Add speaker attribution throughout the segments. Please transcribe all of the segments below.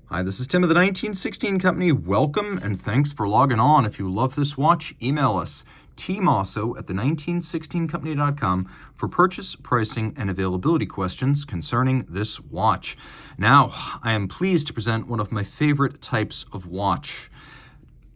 Speaker 1: Hi, this is Tim of the 1916 Company. Welcome and thanks for logging on. If you love this watch, email us, Team Mosso at the1916company.com for purchase, pricing, and availability questions concerning this watch. Now, I am pleased to present one of my favorite types of watch.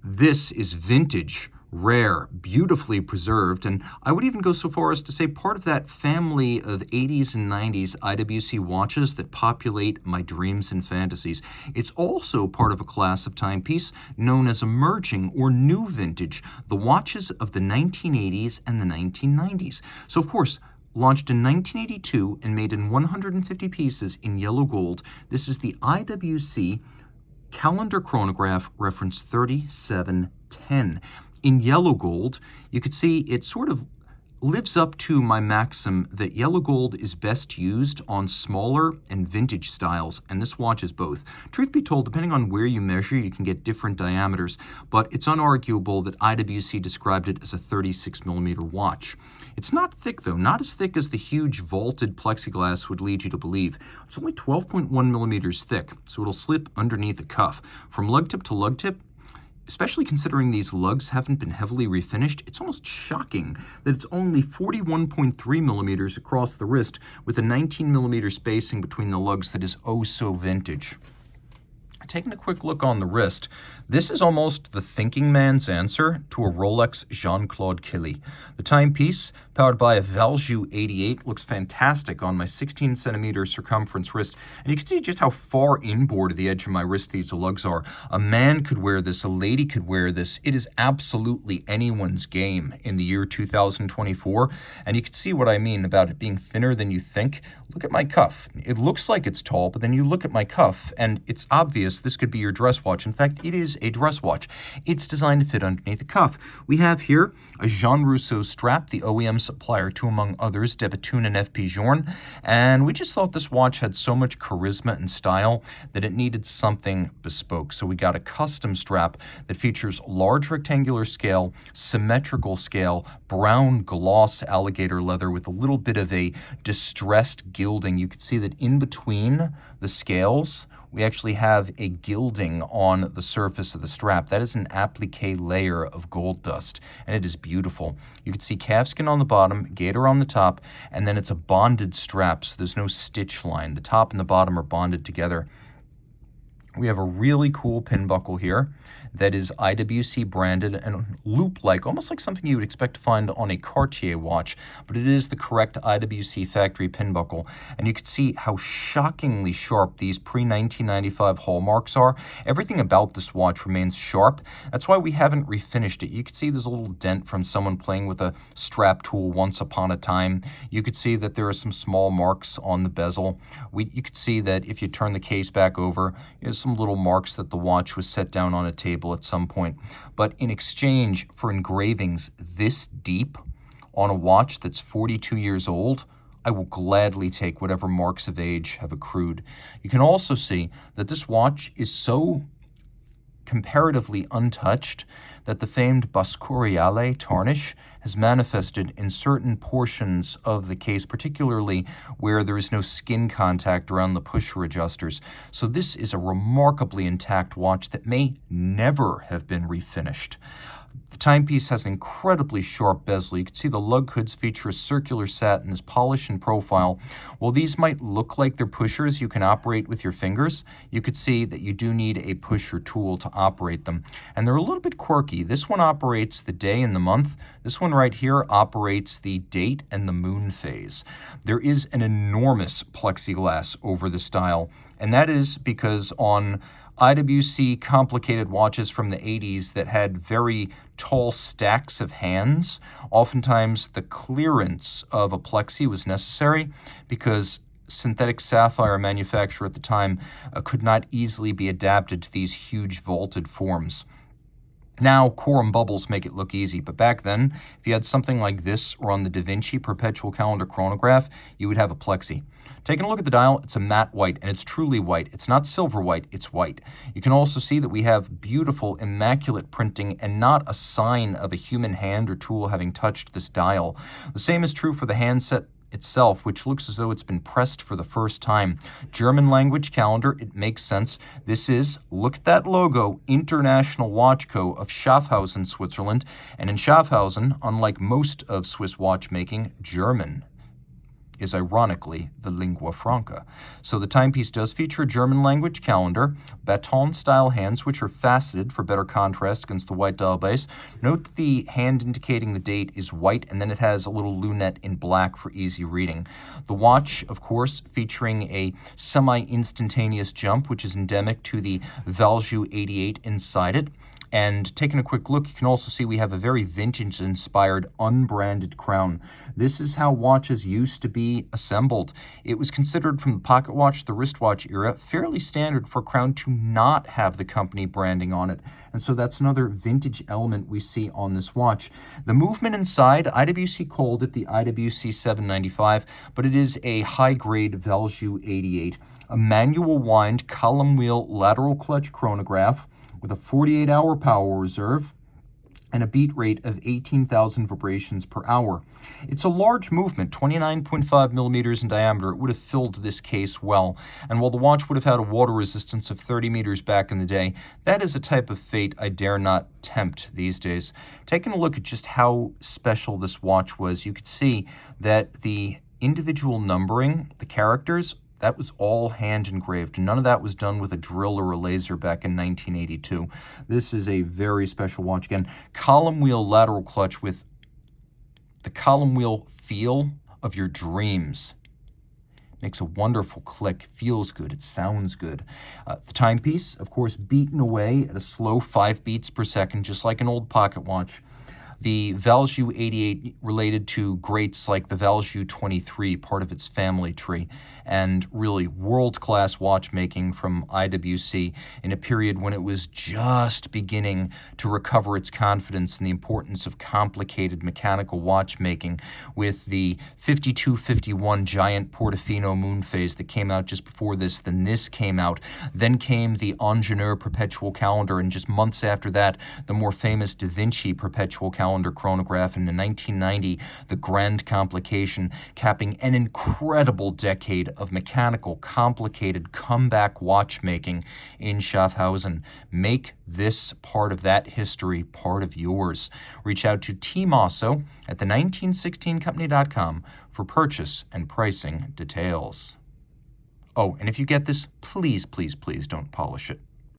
Speaker 1: This is vintage, rare, beautifully preserved, and I would even go so far as to say part of that family of 80s and 90s IWC watches that populate my dreams and fantasies. It's also part of a class of timepiece known as emerging or new vintage, the watches of the 1980s and the 1990s. So, of course, launched in 1982 and made in 150 pieces in yellow gold, this is the IWC Calendar Chronograph reference 3710. In yellow gold, you could see it sort of lives up to my maxim that yellow gold is best used on smaller and vintage styles, and this watch is both. Truth be told, depending on where you measure, you can get different diameters, but it's unarguable that IWC described it as a 36mm watch. It's not thick, though, not as thick as the huge vaulted plexiglass would lead you to believe. It's only 12.1 millimeters thick, so it'll slip underneath the cuff. From lug tip to lug tip, especially considering these lugs haven't been heavily refinished, it's almost shocking that it's only 41.3 millimeters across the wrist with a 19 millimeter spacing between the lugs that is oh so vintage. Taking a quick look on the wrist, this is almost the thinking man's answer to a Rolex Jean-Claude Killy. The timepiece, powered by a Valjoux 88, looks fantastic on my 16 centimeter circumference wrist, and you can see just how far inboard of the edge of my wrist these lugs are. A man could wear this, a lady could wear this. It is absolutely anyone's game in the year 2024, and you can see what I mean about it being thinner than you think. Look at my cuff. It looks like it's tall, but then you look at my cuff, and it's obvious this could be your dress watch. In fact, it is a dress watch. It's designed to fit underneath the cuff. We have here a Jean Rousseau strap, the OEM supplier to, among others, De Bethune and F. Pigeon, and we just thought this watch had so much charisma and style that it needed something bespoke. So we got a custom strap that features large rectangular scale, symmetrical scale, brown gloss alligator leather with a little bit of a distressed gilding. You can see that in between the scales, we actually have a gilding on the surface of the strap. That is an applique layer of gold dust, and it is beautiful. You can see calfskin on the bottom, gator on the top, and then it's a bonded strap, so there's no stitch line. The top and the bottom are bonded together. We have a really cool pin buckle here that is IWC branded and loop-like, almost like something you would expect to find on a Cartier watch, but it is the correct IWC factory pin buckle. And you can see how shockingly sharp these pre-1995 hallmarks are. Everything about this watch remains sharp. That's why we haven't refinished it. You can see there's a little dent from someone playing with a strap tool once upon a time. You could see that there are some small marks on the bezel. You could see that if you turn the case back over, there's some little marks that the watch was set down on a table at some point. But in exchange for engravings this deep on a watch that's 42 years old, I will gladly take whatever marks of age have accrued. You can also see that this watch is so comparatively untouched that the famed Bascuriale tarnish has manifested in certain portions of the case, particularly where there is no skin contact around the pusher adjusters. So this is a remarkably intact watch that may never have been refinished. The timepiece has an incredibly sharp bezel. You can see the lug hoods feature a circular satin as polish and profile. While these might look like they're pushers you can operate with your fingers, you could see that you do need a pusher tool to operate them. And they're a little bit quirky. This one operates the day and the month. This one right here operates the date and the moon phase. There is an enormous plexiglass over the dial, and that is because on IWC complicated watches from the 80s that had very tall stacks of hands, oftentimes the clearance of a plexi was necessary because synthetic sapphire manufacture at the time could not easily be adapted to these huge vaulted forms. Now, quorum bubbles make it look easy, but back then, if you had something like this or on the Da Vinci Perpetual Calendar Chronograph, you would have a plexi. Taking a look at the dial, it's a matte white, and it's truly white. It's not silver white, it's white. You can also see that we have beautiful, immaculate printing and not a sign of a human hand or tool having touched this dial. The same is true for the handset itself, which looks as though it's been pressed for the first time. German language calendar, it makes sense. This is, look at that logo, International Watch Co. of Schaffhausen, Switzerland. And in Schaffhausen, unlike most of Swiss watchmaking, German is ironically the lingua franca. So the timepiece does feature a German language calendar, baton-style hands, which are faceted for better contrast against the white dial base. Note that the hand indicating the date is white, and then it has a little lunette in black for easy reading. The watch, of course, featuring a semi-instantaneous jump, which is endemic to the Valjoux 88 inside it. And taking a quick look, you can also see we have a very vintage-inspired unbranded crown. This is how watches used to be assembled. It was considered from the pocket watch, the wristwatch era, fairly standard for a crown to not have the company branding on it. And so that's another vintage element we see on this watch. The movement inside, IWC called it the IWC 795, but it is a high-grade Valjoux 88. A manual wind column wheel lateral clutch chronograph with a 48-hour power reserve and a beat rate of 18,000 vibrations per hour. It's a large movement, 29.5 millimeters in diameter. It would have filled this case well. And while the watch would have had a water resistance of 30 meters back in the day, that is a type of fate I dare not tempt these days. Taking a look at just how special this watch was, you could see that the individual numbering, the characters, that was all hand engraved. None of that was done with a drill or a laser back in 1982. This is a very special watch. Again, column wheel lateral clutch with the column wheel feel of your dreams. Makes a wonderful click, feels good, it sounds good. The timepiece, of course, beaten away at a slow 5 beats per second, just like an old pocket watch. The Valjoux 88 related to greats like the Valjoux 23, part of its family tree, and really world-class watchmaking from IWC in a period when it was just beginning to recover its confidence in the importance of complicated mechanical watchmaking, with the 5251 giant Portofino moon phase that came out just before this. Then this came out. Then came the Ingenieur perpetual calendar, and just months after that, the more famous Da Vinci perpetual calendar chronograph, and in 1990, the Grand Complication, capping an incredible decade of mechanical, complicated comeback watchmaking in Schaffhausen. Make this part of that history part of yours. Reach out to Team Mosso at the1916company.com for purchase and pricing details. Oh, and if you get this, please, please, please don't polish it.